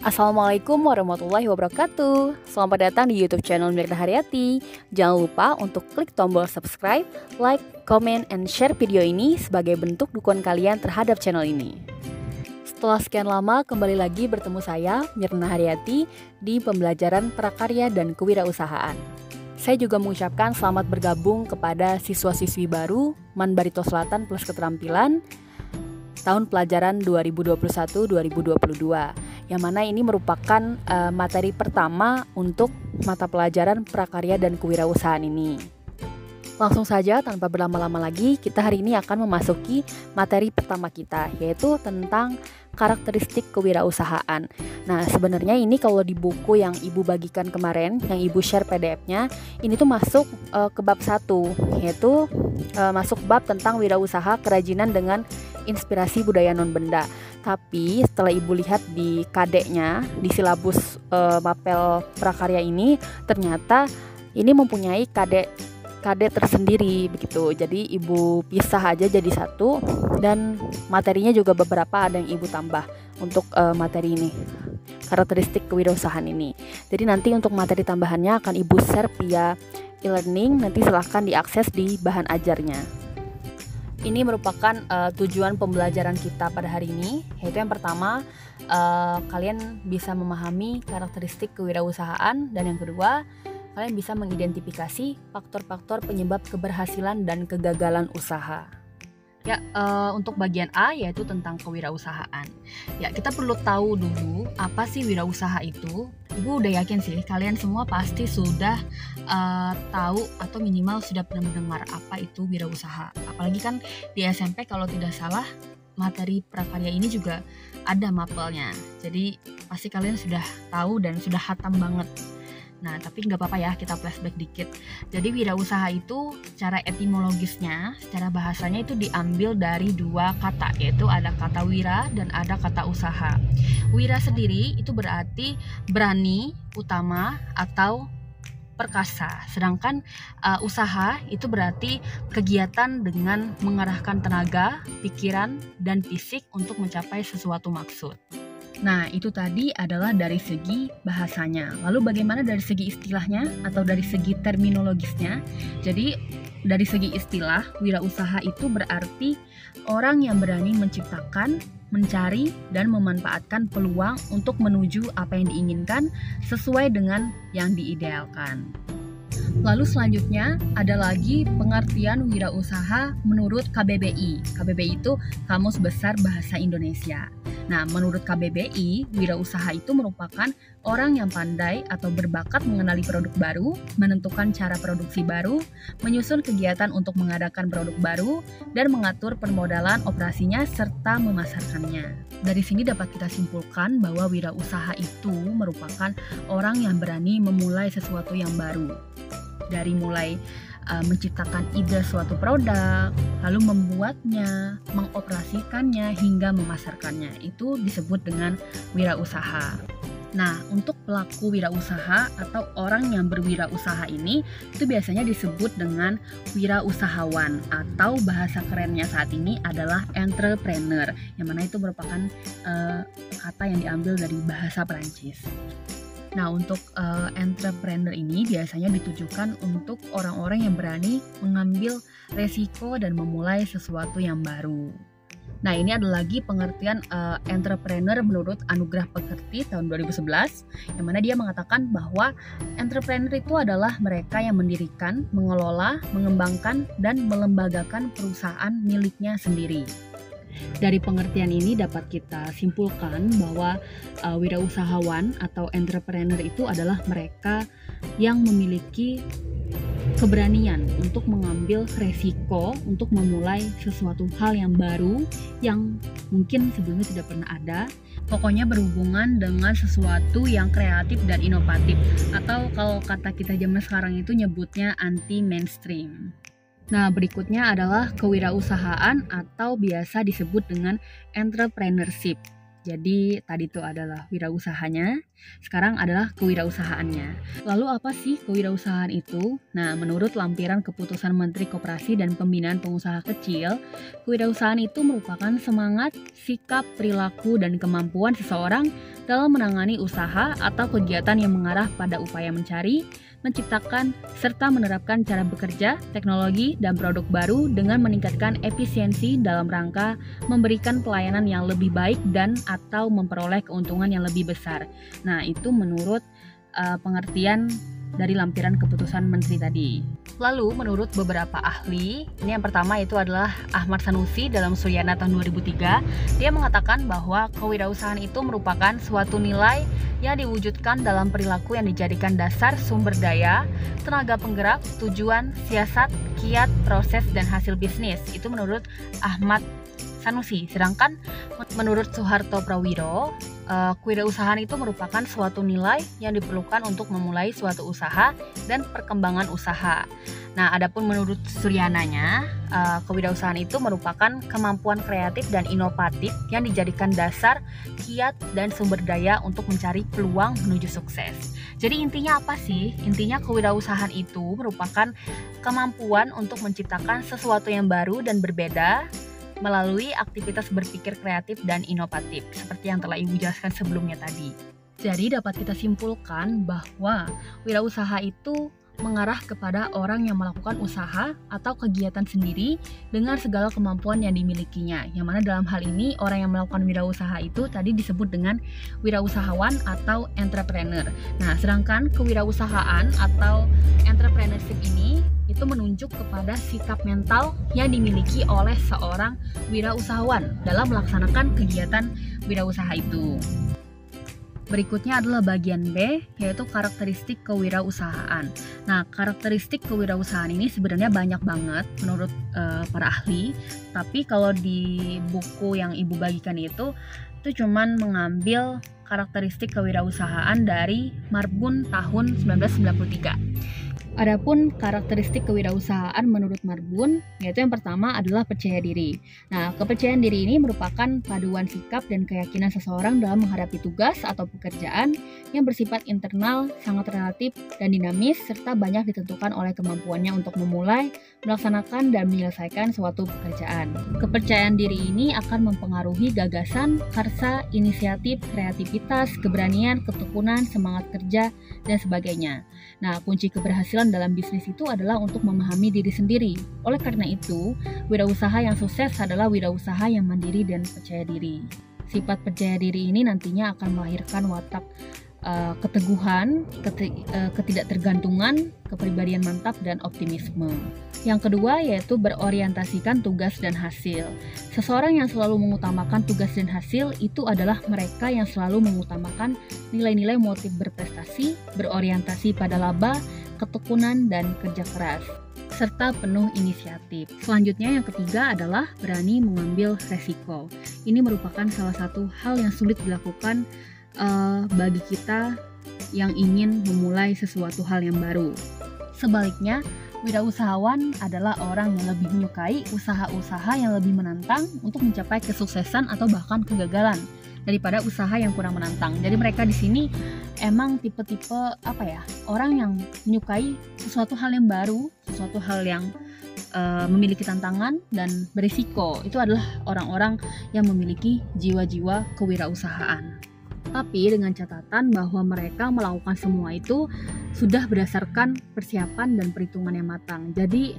Assalamualaikum warahmatullahi wabarakatuh. Selamat datang di YouTube channel Mirna Haryati. Jangan lupa untuk klik tombol subscribe, like, comment, and share video ini sebagai bentuk dukungan kalian terhadap channel ini. Setelah sekian lama kembali lagi bertemu saya, Mirna Haryati, di pembelajaran prakarya dan kewirausahaan. Saya juga mengucapkan selamat bergabung kepada siswa-siswi baru MAN Barito Selatan Plus Keterampilan tahun pelajaran 2021-2022, yang mana ini merupakan materi pertama untuk mata pelajaran prakarya dan kewirausahaan ini. Langsung saja tanpa berlama-lama lagi, kita hari ini akan memasuki materi pertama kita, yaitu tentang karakteristik kewirausahaan. Nah, sebenarnya ini kalau di buku yang Ibu bagikan kemarin, yang Ibu share PDF-nya, ini tuh masuk ke bab 1, yaitu masuk bab tentang wirausaha kerajinan dengan inspirasi budaya non-benda. Tapi setelah Ibu lihat di KD-nya, di silabus mapel prakarya ini, ternyata ini mempunyai KD tersendiri begitu. Jadi Ibu pisah aja jadi satu, dan materinya juga beberapa ada yang Ibu tambah untuk materi ini, karakteristik kewirausahaan ini. Jadi nanti untuk materi tambahannya akan Ibu share via e-learning, nanti silahkan diakses di bahan ajarnya. Ini merupakan tujuan pembelajaran kita pada hari ini, yaitu yang pertama, kalian bisa memahami karakteristik kewirausahaan, dan yang kedua, kalian bisa mengidentifikasi faktor-faktor penyebab keberhasilan dan kegagalan usaha. Ya, untuk bagian A yaitu tentang kewirausahaan. Ya, kita perlu tahu dulu apa sih wirausaha itu. Ibu udah yakin sih kalian semua pasti sudah tahu atau minimal sudah pernah mendengar apa itu wirausaha. Apalagi kan di SMP kalau tidak salah materi prakarya ini juga ada mapelnya. Jadi pasti kalian sudah tahu dan sudah hatam banget. Nah, tapi nggak apa-apa ya, kita flashback dikit. Jadi wirausaha itu secara etimologisnya, secara bahasanya itu diambil dari dua kata, yaitu ada kata wira dan ada kata usaha. Wira sendiri itu berarti berani, utama, atau perkasa. Sedangkan usaha itu berarti kegiatan dengan mengarahkan tenaga, pikiran, dan fisik untuk mencapai sesuatu maksud. Nah, itu tadi adalah dari segi bahasanya. Lalu bagaimana dari segi istilahnya atau dari segi terminologisnya? Jadi, dari segi istilah, wirausaha itu berarti orang yang berani menciptakan, mencari, dan memanfaatkan peluang untuk menuju apa yang diinginkan sesuai dengan yang diidealkan. Lalu selanjutnya ada lagi pengertian wirausaha menurut KBBI. KBBI itu Kamus Besar Bahasa Indonesia. Nah, menurut KBBI, wirausaha itu merupakan orang yang pandai atau berbakat mengenali produk baru, menentukan cara produksi baru, menyusun kegiatan untuk mengadakan produk baru, dan mengatur permodalan operasinya serta memasarkannya. Dari sini dapat kita simpulkan bahwa wirausaha itu merupakan orang yang berani memulai sesuatu yang baru. Dari mulai menciptakan ide suatu produk, lalu membuatnya, mengoperasikannya, hingga memasarkannya. Itu disebut dengan wirausaha. Nah, untuk pelaku wirausaha atau orang yang berwirausaha ini, itu biasanya disebut dengan wirausahawan, atau bahasa kerennya saat ini adalah entrepreneur, yang mana itu merupakan kata yang diambil dari bahasa Perancis. Nah, untuk entrepreneur ini biasanya ditujukan untuk orang-orang yang berani mengambil resiko dan memulai sesuatu yang baru. Nah, ini ada lagi pengertian entrepreneur menurut Anugerah Pekerti tahun 2011, yang mana dia mengatakan bahwa entrepreneur itu adalah mereka yang mendirikan, mengelola, mengembangkan, dan melembagakan perusahaan miliknya sendiri. Dari pengertian ini dapat kita simpulkan bahwa wirausahawan atau entrepreneur itu adalah mereka yang memiliki keberanian untuk mengambil resiko untuk memulai sesuatu hal yang baru yang mungkin sebelumnya tidak pernah ada. Pokoknya berhubungan dengan sesuatu yang kreatif dan inovatif, atau kalau kata kita zaman sekarang itu nyebutnya anti mainstream. Nah, berikutnya adalah kewirausahaan atau biasa disebut dengan entrepreneurship. Jadi tadi itu adalah wirausahanya, sekarang adalah kewirausahaannya. Lalu apa sih kewirausahaan itu? Nah, menurut lampiran keputusan Menteri Koperasi dan Pembinaan Pengusaha Kecil, kewirausahaan itu merupakan semangat, sikap, perilaku, dan kemampuan seseorang dalam menangani usaha atau kegiatan yang mengarah pada upaya mencari, menciptakan, serta menerapkan cara bekerja, teknologi, dan produk baru dengan meningkatkan efisiensi dalam rangka memberikan pelayanan yang lebih baik dan atau memperoleh keuntungan yang lebih besar. Nah, itu menurut pengertian dari lampiran keputusan menteri tadi. Lalu menurut beberapa ahli, ini yang pertama itu adalah Ahmad Sanusi dalam Suryana tahun 2003, dia mengatakan bahwa kewirausahaan itu merupakan suatu nilai yang diwujudkan dalam perilaku yang dijadikan dasar sumber daya, tenaga penggerak, tujuan, siasat, kiat, proses, dan hasil bisnis. Itu menurut Ahmad Sanusi. Sedangkan menurut Soeharto Prawiro, kewirausahaan itu merupakan suatu nilai yang diperlukan untuk memulai suatu usaha dan perkembangan usaha. Nah, adapun menurut Suryananya, kewirausahaan itu merupakan kemampuan kreatif dan inovatif yang dijadikan dasar, kiat, dan sumber daya untuk mencari peluang menuju sukses. Jadi intinya apa sih? Intinya kewirausahaan itu merupakan kemampuan untuk menciptakan sesuatu yang baru dan berbeda melalui aktivitas berpikir kreatif dan inovatif, seperti yang telah Ibu jelaskan sebelumnya tadi. Jadi dapat kita simpulkan bahwa wirausaha itu mengarah kepada orang yang melakukan usaha atau kegiatan sendiri dengan segala kemampuan yang dimilikinya. Yang mana dalam hal ini orang yang melakukan wirausaha itu tadi disebut dengan wirausahawan atau entrepreneur. Nah, sedangkan kewirausahaan atau entrepreneurship ini itu menunjuk kepada sikap mental yang dimiliki oleh seorang wirausahawan dalam melaksanakan kegiatan wirausaha itu. Berikutnya adalah bagian B, yaitu karakteristik kewirausahaan. Nah, karakteristik kewirausahaan ini sebenarnya banyak banget menurut para ahli, tapi kalau di buku yang Ibu bagikan itu cuman mengambil karakteristik kewirausahaan dari Marbun tahun 1993. Adapun karakteristik kewirausahaan menurut Marbun, yaitu yang pertama adalah percaya diri. Nah, kepercayaan diri ini merupakan paduan sikap dan keyakinan seseorang dalam menghadapi tugas atau pekerjaan yang bersifat internal, sangat relatif dan dinamis, serta banyak ditentukan oleh kemampuannya untuk memulai, melaksanakan, dan menyelesaikan suatu pekerjaan. Kepercayaan diri ini akan mempengaruhi gagasan, karsa, inisiatif, kreativitas, keberanian, ketekunan, semangat kerja, dan sebagainya. Nah, kunci keberhasilan dalam bisnis itu adalah untuk memahami diri sendiri. Oleh karena itu, wirausaha yang sukses adalah wirausaha yang mandiri dan percaya diri. Sifat percaya diri ini nantinya akan melahirkan watak keteguhan, ketidaktergantungan, kepribadian mantap, dan optimisme. Yang kedua yaitu berorientasikan tugas dan hasil. Seseorang yang selalu mengutamakan tugas dan hasil itu adalah mereka yang selalu mengutamakan nilai-nilai motif berprestasi, berorientasi pada laba, ketekunan, dan kerja keras, serta penuh inisiatif. Selanjutnya yang ketiga adalah berani mengambil resiko. Ini merupakan salah satu hal yang sulit dilakukan bagi kita yang ingin memulai sesuatu hal yang baru. Sebaliknya, wirausahawan adalah orang yang lebih menyukai usaha-usaha yang lebih menantang untuk mencapai kesuksesan atau bahkan kegagalan daripada usaha yang kurang menantang. Jadi mereka di sini emang tipe-tipe orang yang menyukai sesuatu hal yang baru, sesuatu hal yang memiliki tantangan dan berisiko. Itu adalah orang-orang yang memiliki jiwa-jiwa kewirausahaan. Tapi dengan catatan bahwa mereka melakukan semua itu sudah berdasarkan persiapan dan perhitungan yang matang. Jadi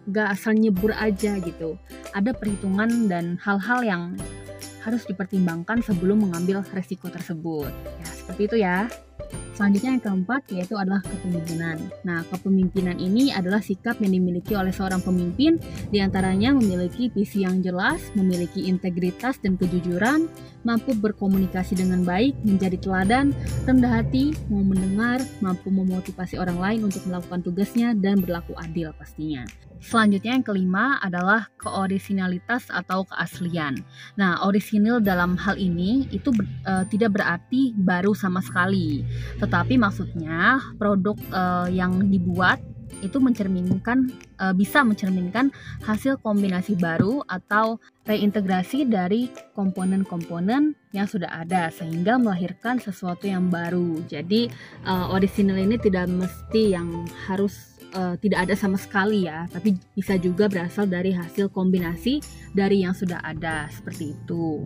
gak asal nyebur aja gitu. Ada perhitungan dan hal-hal yang harus dipertimbangkan sebelum mengambil resiko tersebut. Ya, seperti itu ya. Selanjutnya yang keempat yaitu adalah kepemimpinan. Nah, kepemimpinan ini adalah sikap yang dimiliki oleh seorang pemimpin, diantaranya memiliki visi yang jelas, memiliki integritas dan kejujuran, mampu berkomunikasi dengan baik, menjadi teladan, rendah hati, mau mendengar, mampu memotivasi orang lain untuk melakukan tugasnya, dan berlaku adil pastinya. Selanjutnya yang kelima adalah keorisinalitas atau keaslian. Nah, orisinil dalam hal ini itu tidak berarti baru sama sekali, tetapi maksudnya produk yang dibuat itu bisa mencerminkan hasil kombinasi baru atau reintegrasi dari komponen-komponen yang sudah ada sehingga melahirkan sesuatu yang baru. Jadi orisinil ini tidak mesti yang harus tidak ada sama sekali ya, tapi bisa juga berasal dari hasil kombinasi dari yang sudah ada, seperti itu.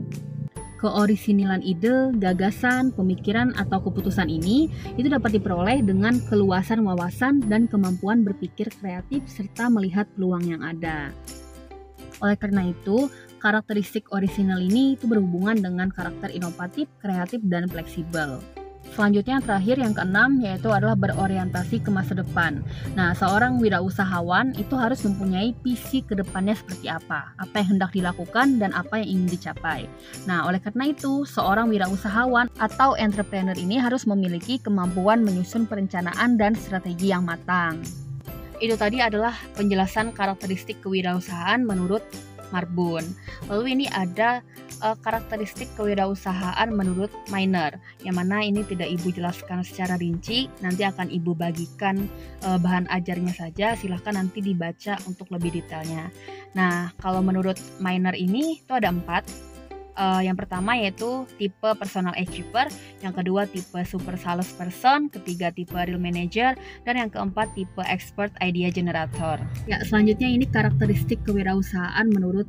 Keorisinalan ide, gagasan, pemikiran, atau keputusan ini itu dapat diperoleh dengan keluasan wawasan dan kemampuan berpikir kreatif serta melihat peluang yang ada. Oleh karena itu, karakteristik orisinal ini itu berhubungan dengan karakter inovatif, kreatif, dan fleksibel. Selanjutnya yang terakhir yang keenam yaitu adalah berorientasi ke masa depan. Nah, seorang wirausahawan itu harus mempunyai visi ke depannya seperti apa yang hendak dilakukan dan apa yang ingin dicapai. Nah, oleh karena itu, seorang wirausahawan atau entrepreneur ini harus memiliki kemampuan menyusun perencanaan dan strategi yang matang. Itu tadi adalah penjelasan karakteristik kewirausahaan menurut Marbun. Lalu ini ada karakteristik kewirausahaan menurut Miner, yang mana ini tidak Ibu jelaskan secara rinci, nanti akan Ibu bagikan bahan ajarnya saja, silahkan nanti dibaca untuk lebih detailnya. Nah, kalau menurut Miner ini itu ada 4. Yang pertama yaitu tipe personal achiever, yang kedua tipe super salesperson, ketiga tipe real manager, dan yang keempat tipe expert idea generator. Ya, selanjutnya ini karakteristik kewirausahaan menurut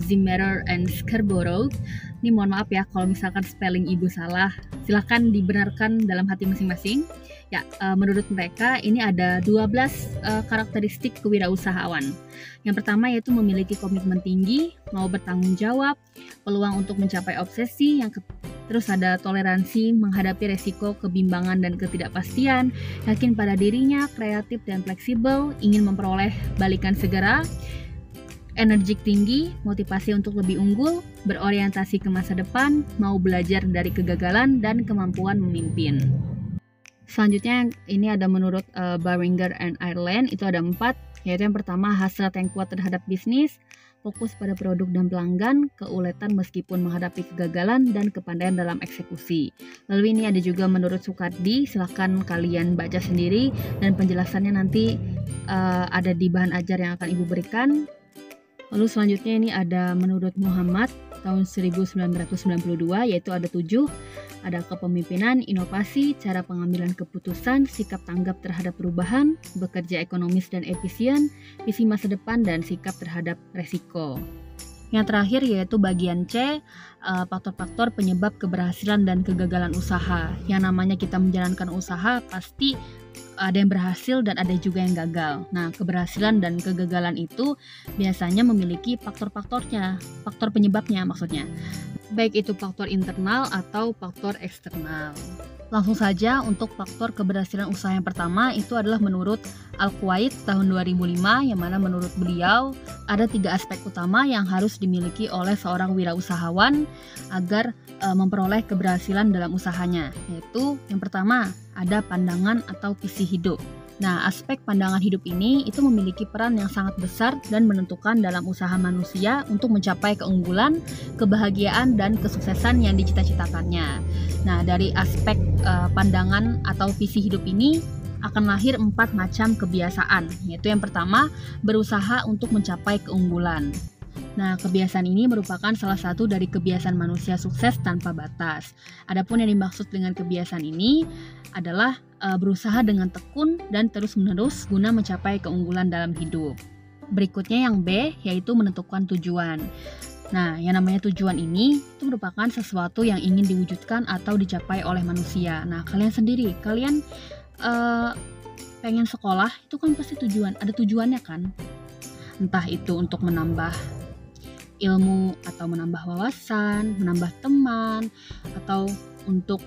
Zimmerer and Scarborough. Ini mohon maaf ya kalau misalkan spelling Ibu salah, silahkan dibenarkan dalam hati masing-masing. Ya, menurut mereka ini ada 12 karakteristik kewirausahaan. Yang pertama yaitu memiliki komitmen tinggi, mau bertanggung jawab, peluang untuk mencapai obsesi, terus ada toleransi menghadapi resiko, kebimbangan, dan ketidakpastian, yakin pada dirinya, kreatif dan fleksibel, ingin memperoleh balikan segera, energik tinggi, motivasi untuk lebih unggul, berorientasi ke masa depan, mau belajar dari kegagalan, dan kemampuan memimpin. Selanjutnya ini ada menurut Barringer and Ireland, itu ada 4, yaitu yang pertama hasrat yang kuat terhadap bisnis, fokus pada produk dan pelanggan, keuletan meskipun menghadapi kegagalan, dan kepandaian dalam eksekusi. Lalu ini ada juga menurut Sukardi, silahkan kalian baca sendiri dan penjelasannya nanti ada di bahan ajar yang akan Ibu berikan. Lalu selanjutnya ini ada menurut Muhammad tahun 1992, yaitu ada 7. Ada kepemimpinan, inovasi, cara pengambilan keputusan, sikap tanggap terhadap perubahan, bekerja ekonomis dan efisien, visi masa depan, dan sikap terhadap resiko. Yang terakhir yaitu bagian C, faktor-faktor penyebab keberhasilan dan kegagalan usaha. Yang namanya kita menjalankan usaha pasti ada yang berhasil dan ada juga yang gagal. Nah, keberhasilan dan kegagalan itu biasanya memiliki faktor-faktornya, faktor penyebabnya maksudnya. Baik itu faktor internal atau faktor eksternal. Langsung saja untuk faktor keberhasilan usaha yang pertama itu adalah menurut Al-Kuwait tahun 2005, yang mana menurut beliau ada 3 aspek utama yang harus dimiliki oleh seorang wirausahawan agar memperoleh keberhasilan dalam usahanya, yaitu yang pertama ada pandangan atau visi hidup. Nah, aspek pandangan hidup ini itu memiliki peran yang sangat besar dan menentukan dalam usaha manusia untuk mencapai keunggulan, kebahagiaan, dan kesuksesan yang dicita-citakannya. Nah, dari aspek pandangan atau visi hidup ini akan lahir 4 macam kebiasaan, yaitu yang pertama, berusaha untuk mencapai keunggulan. Nah, kebiasaan ini merupakan salah satu dari kebiasaan manusia sukses tanpa batas. Adapun yang dimaksud dengan kebiasaan ini adalah berusaha dengan tekun dan terus-menerus guna mencapai keunggulan dalam hidup. Berikutnya yang B, yaitu menentukan tujuan. Nah, yang namanya tujuan ini itu merupakan sesuatu yang ingin diwujudkan atau dicapai oleh manusia. Nah, kalian sendiri, kalian pengen sekolah, itu kan pasti ada tujuannya kan? Entah itu untuk menambah ilmu atau menambah wawasan, menambah teman, atau untuk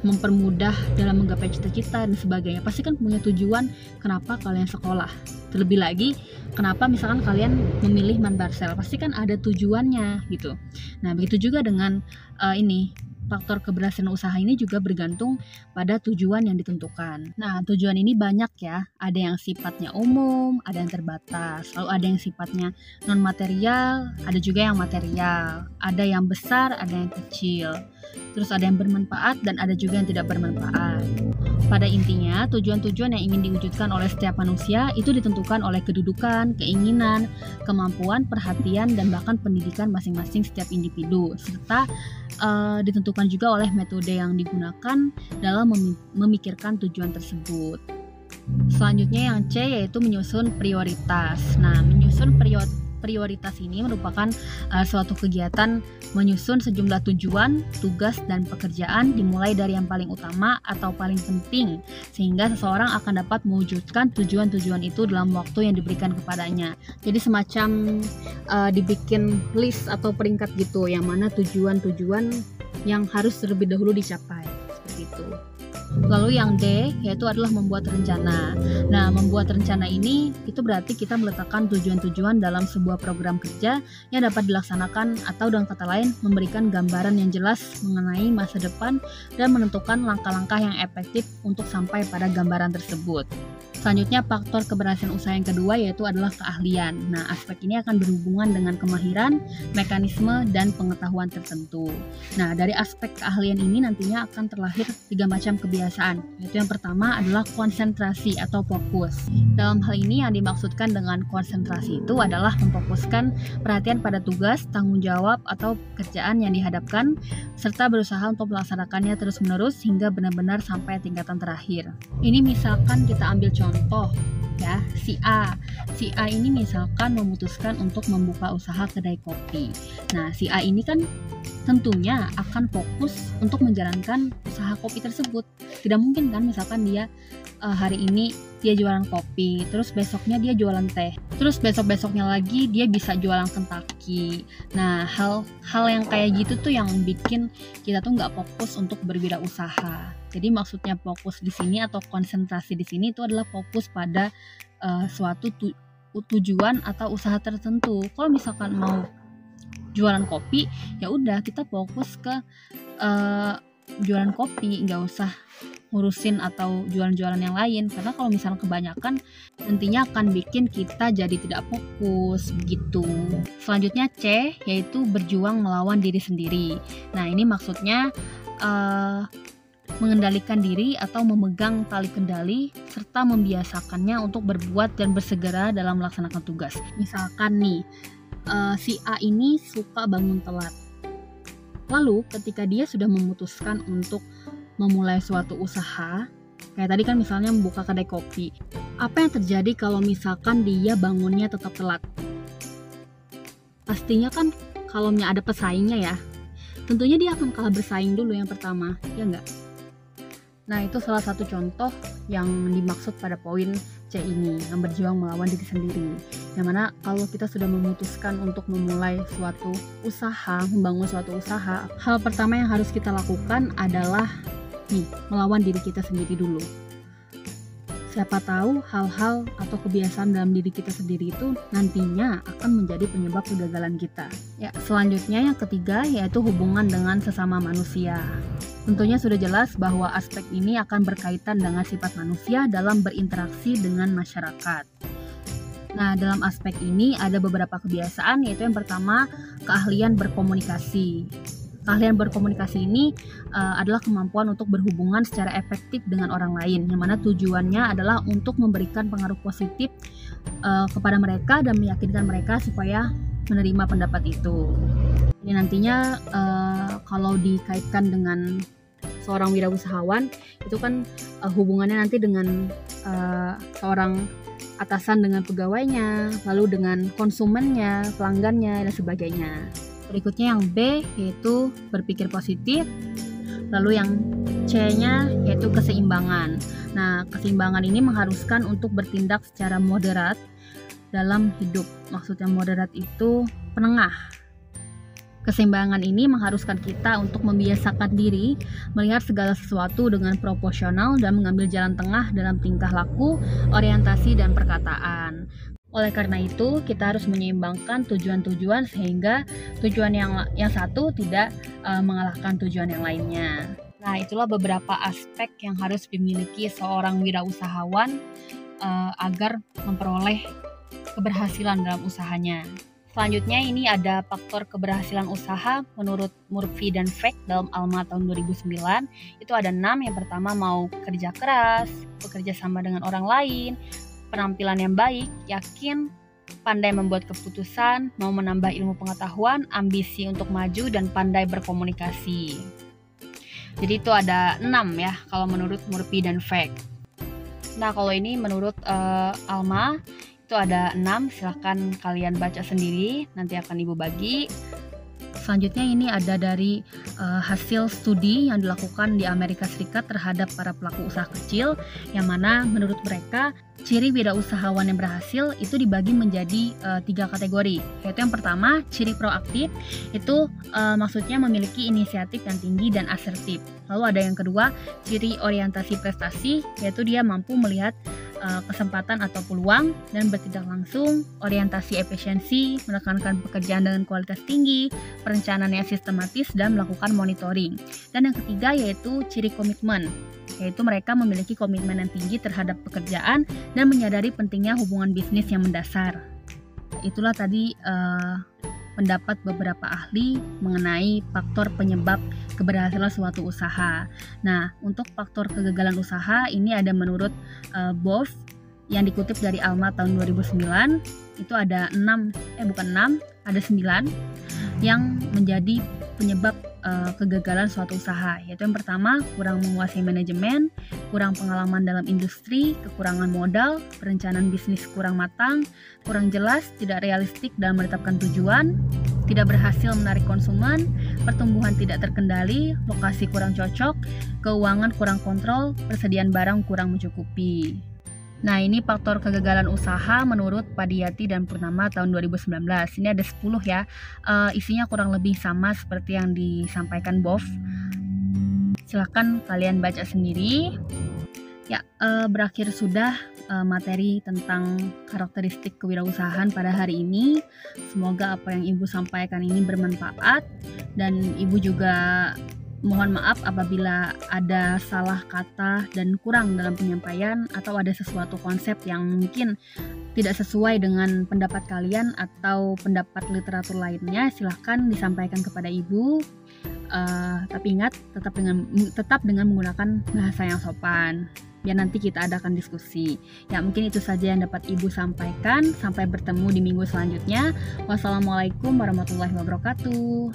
mempermudah dalam menggapai cita-cita dan sebagainya. Pasti kan punya tujuan kenapa kalian sekolah. Terlebih lagi, kenapa misalkan kalian memilih Manbarsel, pasti kan ada tujuannya gitu. Nah, begitu juga dengan faktor keberhasilan usaha ini juga bergantung pada tujuan yang ditentukan. Nah, tujuan ini banyak ya. Ada yang sifatnya umum, ada yang terbatas. Lalu ada yang sifatnya non-material, ada juga yang material. Ada yang besar, ada yang kecil. Terus ada yang bermanfaat dan ada juga yang tidak bermanfaat. Pada intinya, tujuan-tujuan yang ingin diwujudkan oleh setiap manusia itu ditentukan oleh kedudukan, keinginan, kemampuan, perhatian, dan bahkan pendidikan masing-masing setiap individu, serta ditentukan juga oleh metode yang digunakan dalam memikirkan tujuan tersebut. Selanjutnya yang C, yaitu menyusun prioritas. Nah, menyusun prioritas ini merupakan suatu kegiatan menyusun sejumlah tujuan, tugas, dan pekerjaan dimulai dari yang paling utama atau paling penting, sehingga seseorang akan dapat mewujudkan tujuan-tujuan itu dalam waktu yang diberikan kepadanya. Jadi semacam dibikin list atau peringkat gitu, yang mana tujuan-tujuan yang harus terlebih dahulu dicapai, seperti itu. Lalu yang D yaitu adalah membuat rencana. Nah, membuat rencana ini itu berarti kita meletakkan tujuan-tujuan dalam sebuah program kerja yang dapat dilaksanakan, atau dengan kata lain memberikan gambaran yang jelas mengenai masa depan dan menentukan langkah-langkah yang efektif untuk sampai pada gambaran tersebut. Selanjutnya, faktor keberhasilan usaha yang kedua yaitu adalah keahlian. Nah, aspek ini akan berhubungan dengan kemahiran, mekanisme, dan pengetahuan tertentu. Nah, dari aspek keahlian ini nantinya akan terlahir 3 macam kebiasaan, yaitu yang pertama adalah konsentrasi atau fokus. Dalam hal ini yang dimaksudkan dengan konsentrasi itu adalah memfokuskan perhatian pada tugas, tanggung jawab, atau pekerjaan yang dihadapkan, serta berusaha untuk melaksanakannya terus-menerus hingga benar-benar sampai tingkatan terakhir. Ini misalkan kita ambil contoh ya, si A ini misalkan memutuskan untuk membuka usaha kedai kopi. Nah, si A ini kan tentunya akan fokus untuk menjalankan usaha kopi tersebut. Tidak mungkin kan misalkan dia hari ini dia jualan kopi, terus besoknya dia jualan teh, terus besok-besoknya lagi dia bisa jualan Kentucky. Nah, hal yang kayak gitu tuh yang bikin kita tuh nggak fokus untuk berwirausaha. Jadi maksudnya fokus di sini atau konsentrasi di sini itu adalah fokus pada suatu tujuan atau usaha tertentu. Kalau misalkan mau jualan kopi, ya udah kita fokus ke jualan kopi, nggak usah ngurusin atau jualan-jualan yang lain, karena kalau misalnya kebanyakan nantinya akan bikin kita jadi tidak fokus begitu. Selanjutnya C yaitu berjuang melawan diri sendiri. Nah, ini maksudnya mengendalikan diri atau memegang tali kendali serta membiasakannya untuk berbuat dan bersegera dalam melaksanakan tugas. Misalkan nih, si A ini suka bangun telat. Lalu ketika dia sudah memutuskan untuk memulai suatu usaha, kayak tadi kan misalnya membuka kedai kopi, apa yang terjadi kalau misalkan dia bangunnya tetap telat? Pastinya kan kalau ada pesaingnya ya, tentunya dia akan kalah bersaing dulu yang pertama, ya enggak? Nah, itu salah satu contoh yang dimaksud pada poin C ini, yang berjuang melawan diri sendiri. Yang mana kalau kita sudah memutuskan untuk memulai suatu usaha, membangun suatu usaha, hal pertama yang harus kita lakukan adalah melawan diri kita sendiri dulu. Siapa tahu hal-hal atau kebiasaan dalam diri kita sendiri itu nantinya akan menjadi penyebab kegagalan kita. Ya, selanjutnya yang ketiga yaitu hubungan dengan sesama manusia. Tentunya sudah jelas bahwa aspek ini akan berkaitan dengan sifat manusia dalam berinteraksi dengan masyarakat. Nah, dalam aspek ini ada beberapa kebiasaan, yaitu yang pertama, keahlian berkomunikasi. Keahlian berkomunikasi ini adalah kemampuan untuk berhubungan secara efektif dengan orang lain, yang mana tujuannya adalah untuk memberikan pengaruh positif kepada mereka dan meyakinkan mereka supaya menerima pendapat itu. Ini nantinya kalau dikaitkan dengan seorang wirausahawan, itu kan hubungannya nanti dengan seorang atasan dengan pegawainya, lalu dengan konsumennya, pelanggannya, dan sebagainya. Berikutnya yang B yaitu berpikir positif. Lalu yang C-nya yaitu keseimbangan. Nah, keseimbangan ini mengharuskan untuk bertindak secara moderat dalam hidup. Maksudnya moderat itu penengah. Keseimbangan ini mengharuskan kita untuk membiasakan diri melihat segala sesuatu dengan proporsional dan mengambil jalan tengah dalam tingkah laku, orientasi, dan perkataan. Oleh karena itu, kita harus menyeimbangkan tujuan-tujuan sehingga tujuan yang satu tidak mengalahkan tujuan yang lainnya. Nah, itulah beberapa aspek yang harus dimiliki seorang wirausahawan agar memperoleh keberhasilan dalam usahanya. Selanjutnya ini ada faktor keberhasilan usaha menurut Murphy dan Fake dalam ALMA tahun 2009. Itu ada 6. Yang pertama, mau kerja keras, bekerja sama dengan orang lain, penampilan yang baik, yakin, pandai membuat keputusan, mau menambah ilmu pengetahuan, ambisi untuk maju, dan pandai berkomunikasi. Jadi itu ada 6 ya kalau menurut Murphy dan Fake. Nah, kalau ini menurut ALMA Itu ada 6, silahkan kalian baca sendiri, nanti akan Ibu bagi. Selanjutnya ini ada dari hasil studi yang dilakukan di Amerika Serikat terhadap para pelaku usaha kecil, yang mana menurut mereka ciri wirausahawan yang berhasil itu dibagi menjadi 3 kategori. Yaitu yang pertama, ciri proaktif, itu maksudnya memiliki inisiatif yang tinggi dan asertif. Lalu ada yang kedua, ciri orientasi prestasi, yaitu dia mampu melihat kesempatan atau peluang dan bertindak langsung, orientasi efisiensi, menekankan pekerjaan dengan kualitas tinggi, perencanaan yang sistematis, dan melakukan monitoring. Dan yang ketiga yaitu ciri komitmen, yaitu mereka memiliki komitmen yang tinggi terhadap pekerjaan dan menyadari pentingnya hubungan bisnis yang mendasar. Itulah tadi pendapat beberapa ahli mengenai faktor penyebab keberhasilan suatu usaha. Nah, untuk faktor kegagalan usaha ini ada menurut Boff yang dikutip dari Alma tahun 2009, itu ada 9 yang menjadi penyebab kegagalan suatu usaha, yaitu yang pertama, kurang menguasai manajemen, kurang pengalaman dalam industri, kekurangan modal, perencanaan bisnis kurang matang, kurang jelas, tidak realistik dalam menetapkan tujuan, tidak berhasil menarik konsumen, pertumbuhan tidak terkendali, lokasi kurang cocok, keuangan kurang kontrol, persediaan barang kurang mencukupi. Nah, ini faktor kegagalan usaha menurut Padiyati dan Purnama tahun 2019. Ini ada 10 ya. Isinya kurang lebih sama seperti yang disampaikan Boff. Silahkan kalian baca sendiri. Ya, berakhir sudah materi tentang karakteristik kewirausahaan pada hari ini. Semoga apa yang Ibu sampaikan ini bermanfaat, dan Ibu juga mohon maaf apabila ada salah kata dan kurang dalam penyampaian, atau ada sesuatu konsep yang mungkin tidak sesuai dengan pendapat kalian atau pendapat literatur lainnya. Silahkan disampaikan kepada Ibu. Tapi ingat, tetap dengan menggunakan bahasa yang sopan, biar nanti kita adakan diskusi. Ya, mungkin itu saja yang dapat Ibu sampaikan. Sampai bertemu di minggu selanjutnya. Wassalamualaikum warahmatullahi wabarakatuh.